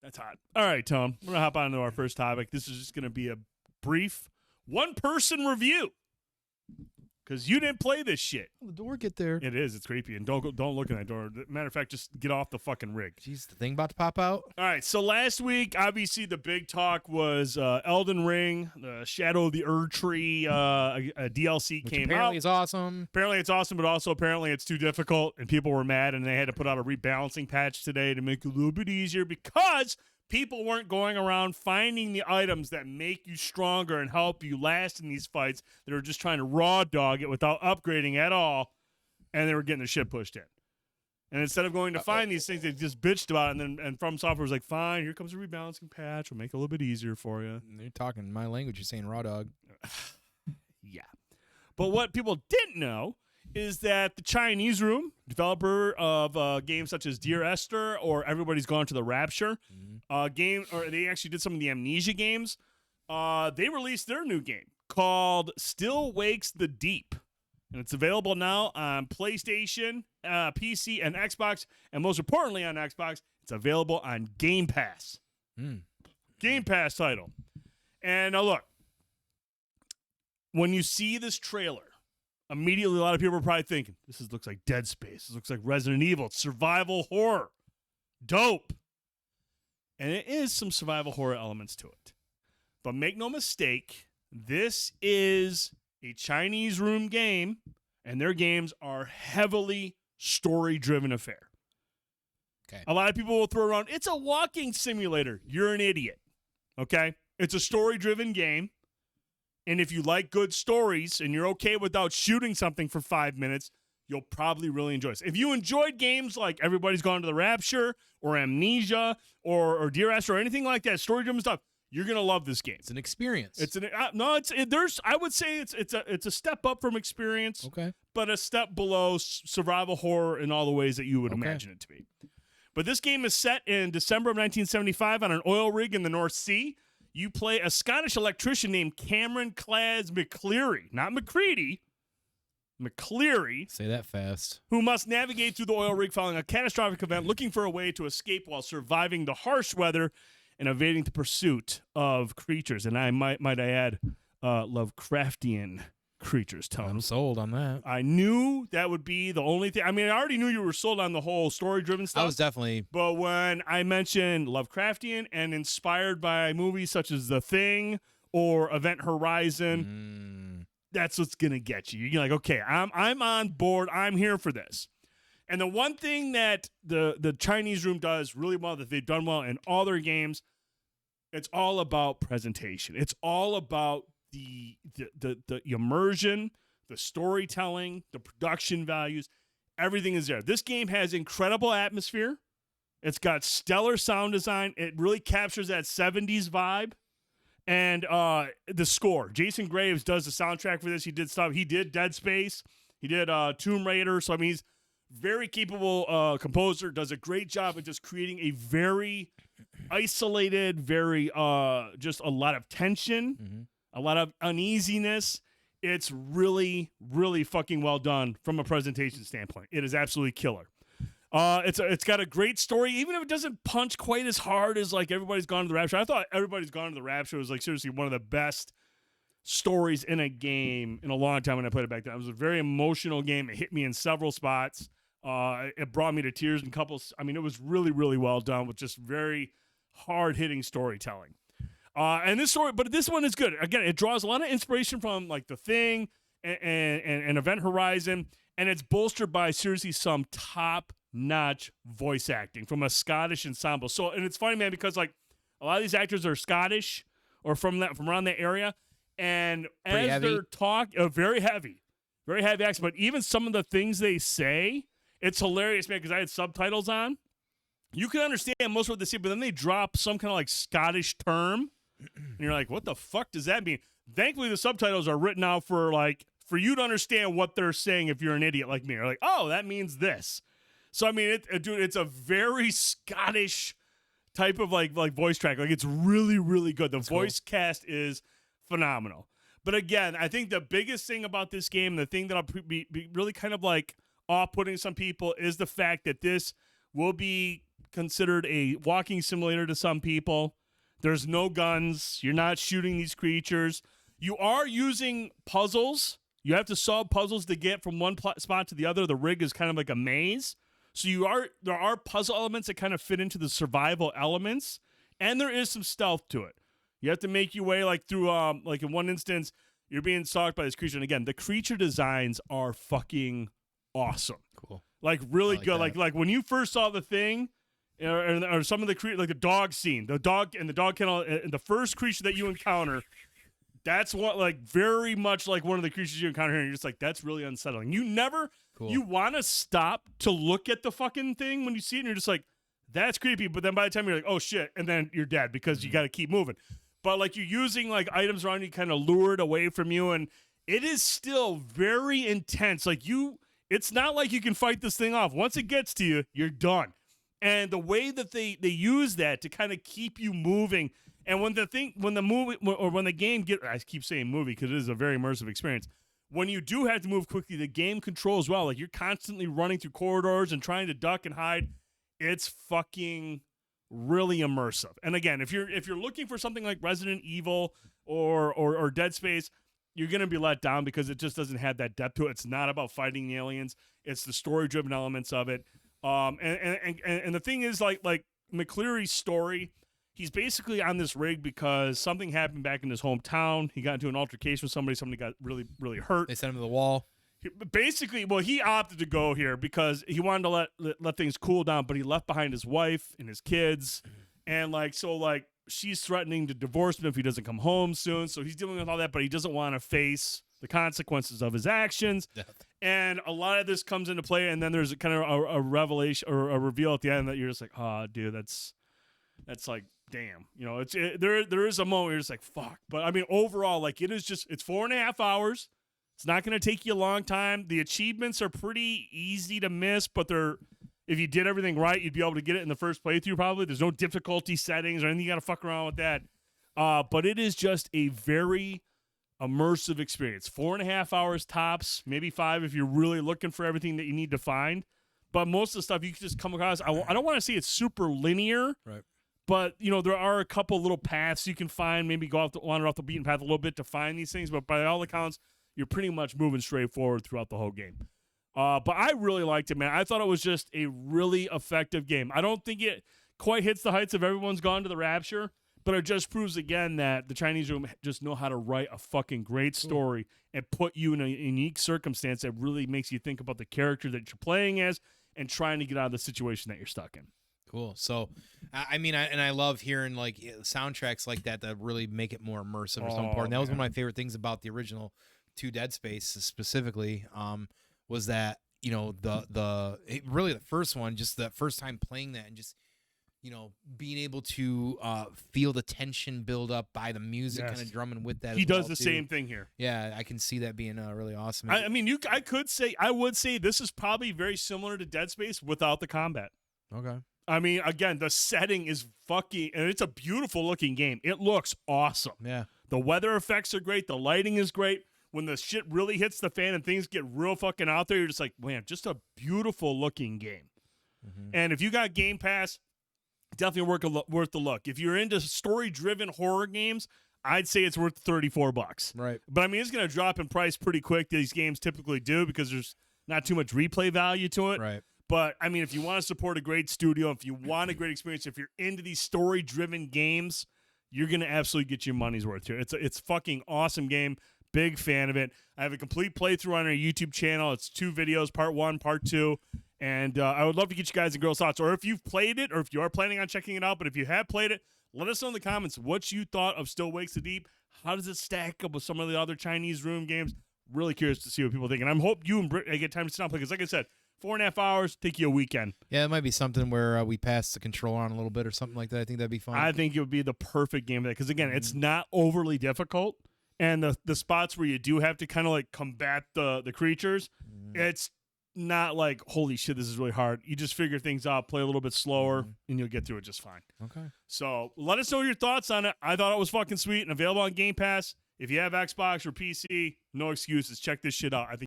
That's hot. All right, Tom. We're going to hop on to our first topic. This is just going to be a brief one-person review because you didn't play this shit. The door get there. It is. It's creepy. And don't look in that door. Matter of fact, just get off the fucking rig. Jeez, the thing about to pop out? All right, so last week, obviously, the big talk was Elden Ring, the Shadow of the Erdtree a DLC Which came apparently out. it's awesome. Apparently it's awesome, but also apparently it's too difficult, and people were mad, and they had to put out a rebalancing patch today to make it a little bit easier because people weren't going around finding the items that make you stronger and help you last in these fights. They were just trying to raw dog it without upgrading at all, and they were getting their shit pushed in. And instead of going to find these things, they just bitched about it, and From Software was like, fine, here comes a rebalancing patch. We'll make it a little bit easier for you. You're talking my language. You're saying raw dog. Yeah. But what people didn't know is that the Chinese Room, developer of games such as Dear Esther or Everybody's Gone to the Rapture, they actually did some of the Amnesia games. They released their new game called Still Wakes the Deep. And it's available now on PlayStation, PC, and Xbox. And most importantly on Xbox, it's available on Game Pass. Game Pass title. And now look, when you see this trailer, immediately a lot of people are probably thinking, this looks like Dead Space. This looks like Resident Evil. It's survival horror. Dope. And it is some survival horror elements to it. But make no mistake, this is a Chinese Room game, and their games are heavily story-driven affair. Okay. A lot of people will throw around, it's a walking simulator. You're an idiot. Okay? It's a story-driven game. And if you like good stories and you're okay without shooting something for 5 minutes, you'll probably really enjoy this. If you enjoyed games like Everybody's Gone to the Rapture or Amnesia or Dear Esther or anything like that, story-driven stuff, you're gonna love this game. It's an experience. I would say it's a step up from experience, okay, but a step below survival horror in all the ways that you would imagine it to be. But this game is set in December of 1975 on an oil rig in the North Sea. You play a Scottish electrician named Cameron Clads McCleary, not McCready, McCleary. Say that fast. Who must navigate through the oil rig following a catastrophic event, looking for a way to escape while surviving the harsh weather and evading the pursuit of creatures. And I might add, Lovecraftian creatures, Tom. I'm sold on that. I knew that would be the only thing. I mean, I already knew you were sold on the whole story-driven stuff. I was definitely. But when I mentioned Lovecraftian and inspired by movies such as The Thing or Event Horizon, that's what's going to get you. You're like, okay, I'm on board. I'm here for this. And the one thing that the Chinese Room does really well, that they've done well in all their games, it's all about presentation. It's all about the immersion, the storytelling, the production values. Everything is there. This game has incredible atmosphere. It's got stellar sound design. It really captures that 70s vibe. And the score. Jason Graves does the soundtrack for this. He did Dead Space. He did Tomb Raider. So, I mean, he's very capable composer. Does a great job of just creating a very isolated, very just a lot of tension, a lot of uneasiness. It's really, really fucking well done from a presentation standpoint. It is absolutely killer. It's got a great story, even if it doesn't punch quite as hard as like Everybody's Gone to the Rapture. I thought Everybody's Gone to the Rapture was like seriously one of the best stories in a game in a long time when I played it back then. It was a very emotional game. It hit me in several spots. It brought me to tears in couples. I mean, it was really, really well done with just very hard-hitting storytelling. And this one is good. Again, it draws a lot of inspiration from like The Thing and Event Horizon, and it's bolstered by seriously some top-notch voice acting from a Scottish ensemble. So, and it's funny, man, because like a lot of these actors are Scottish or from around that area, and Pretty as heavy. they're talking, very heavy accent. But even some of the things they say, it's hilarious, man. Because I had subtitles on, you can understand most of what they say, but then they drop some kind of like Scottish term. And you're like, what the fuck does that mean? Thankfully, the subtitles are written out for you to understand what they're saying if you're an idiot like me. You're like, oh, that means this. So, I mean, dude, it's a very Scottish type of like voice track. Like, it's really, really good. The voice cast is phenomenal. But again, I think the biggest thing about this game, the thing that'll be really kind of like off-putting some people, is the fact that this will be considered a walking simulator to some people. There's no guns. You're not shooting these creatures. You are using puzzles. You have to solve puzzles to get from one spot to the other. The rig is kind of like a maze. So there are puzzle elements that kind of fit into the survival elements, and there is some stealth to it. You have to make your way like through like in one instance, you're being stalked by this creature. And again, the creature designs are fucking awesome. Cool. Like really good. that. Like when you first saw the thing, or some of the like the dog scene, the dog kennel, and the first creature that you encounter, that's what like very much like one of the creatures you encounter here, and you're just like, that's really unsettling. You want to stop to look at the fucking thing when you see it, and you're just like, that's creepy. But then by the time you're like, oh shit, and then you're dead because you got to keep moving. But like you're using like items around you, kind of lured away from you, and it is still very intense. Like it's not like you can fight this thing off. Once it gets to you, you're done. And the way that they use that to kind of keep you moving, and when the game I keep saying movie because it is a very immersive experience. When you do have to move quickly, the game controls well. Like you're constantly running through corridors and trying to duck and hide. It's fucking really immersive. And again, if you're looking for something like Resident Evil or Dead Space, you're gonna be let down because it just doesn't have that depth to it. It's not about fighting the aliens. It's the story-driven elements of it. And the thing is, like McCleary's story, he's basically on this rig because something happened back in his hometown. He got into an altercation with somebody. Somebody got really, really hurt. They sent him to the wall. Basically, he opted to go here because he wanted to let things cool down, but he left behind his wife and his kids. And she's threatening to divorce him if he doesn't come home soon. So he's dealing with all that, but he doesn't want to face the consequences of his actions. Death. And a lot of this comes into play, and then there's kind of a revelation or a reveal at the end that you're just like, oh, dude, that's like, damn. You know, there is a moment where you're just like, fuck. But I mean, overall, like it's 4.5 hours. It's not going to take you a long time. The achievements are pretty easy to miss, but if you did everything right, you'd be able to get it in the first playthrough probably. There's no difficulty settings or anything you got to fuck around with that. But it is just a very immersive experience. 4.5 hours tops, maybe 5 if you're really looking for everything that you need to find. But most of the stuff you can just come across. I don't want to say it's super linear, right? But there are a couple little paths you can find. Maybe wander off the beaten path a little bit to find these things. But by all accounts, you're pretty much moving straight forward throughout the whole game. But I really liked it, man. I thought it was just a really effective game. I don't think it quite hits the heights of Everyone's Gone to the Rapture, but it just proves again that the Chinese room just know how to write a fucking great story and put you in a unique circumstance that really makes you think about the character that you're playing as and trying to get out of the situation that you're stuck in. Cool. So, I mean, I love hearing like soundtracks like that really make it more immersive or so important. That was one of my favorite things about the original 2 Dead Space specifically, was that, really the first one, just the first time playing that and just, being able to feel the tension build up by the music kind of drumming with that. He does the same thing here. Yeah, I can see that being really awesome. I would say this is probably very similar to Dead Space without the combat. Okay. I mean, again, the setting is fucking, and it's a beautiful looking game. It looks awesome. Yeah. The weather effects are great. The lighting is great. When the shit really hits the fan and things get real fucking out there, you're just like, man, just a beautiful looking game. Mm-hmm. And if you got Game Pass, definitely worth the look. If you're into story-driven horror games, I'd say it's worth $34. Right. But I mean, it's going to drop in price pretty quick. These games typically do because there's not too much replay value to it. Right. But I mean, if you want to support a great studio, if you want a great experience, if you're into these story-driven games, you're going to absolutely get your money's worth here. It's fucking awesome game. Big fan of it. I have a complete playthrough on our YouTube channel. It's 2 videos, part 1, part 2. And I would love to get you guys and girls' thoughts. Or if you've played it, or if you are planning on checking it out, but if you have played it, let us know in the comments what you thought of Still Wakes the Deep. How does it stack up with some of the other Chinese room games? Really curious to see what people think. And I hope you and Britt get time to sit down, because like I said, 4.5 hours, take you a weekend. Yeah, it might be something where we pass the controller on a little bit or something like that. I think that'd be fun. I think it would be the perfect game for that, because again, it's not overly difficult. And the spots where you do have to kind of like combat the creatures, it's not like, holy shit, this is really hard. You just figure things out, play a little bit slower, and you'll get through it just fine. Okay. So let us know your thoughts on it. I thought it was fucking sweet and available on Game Pass. If you have Xbox or PC, no excuses. Check this shit out. I think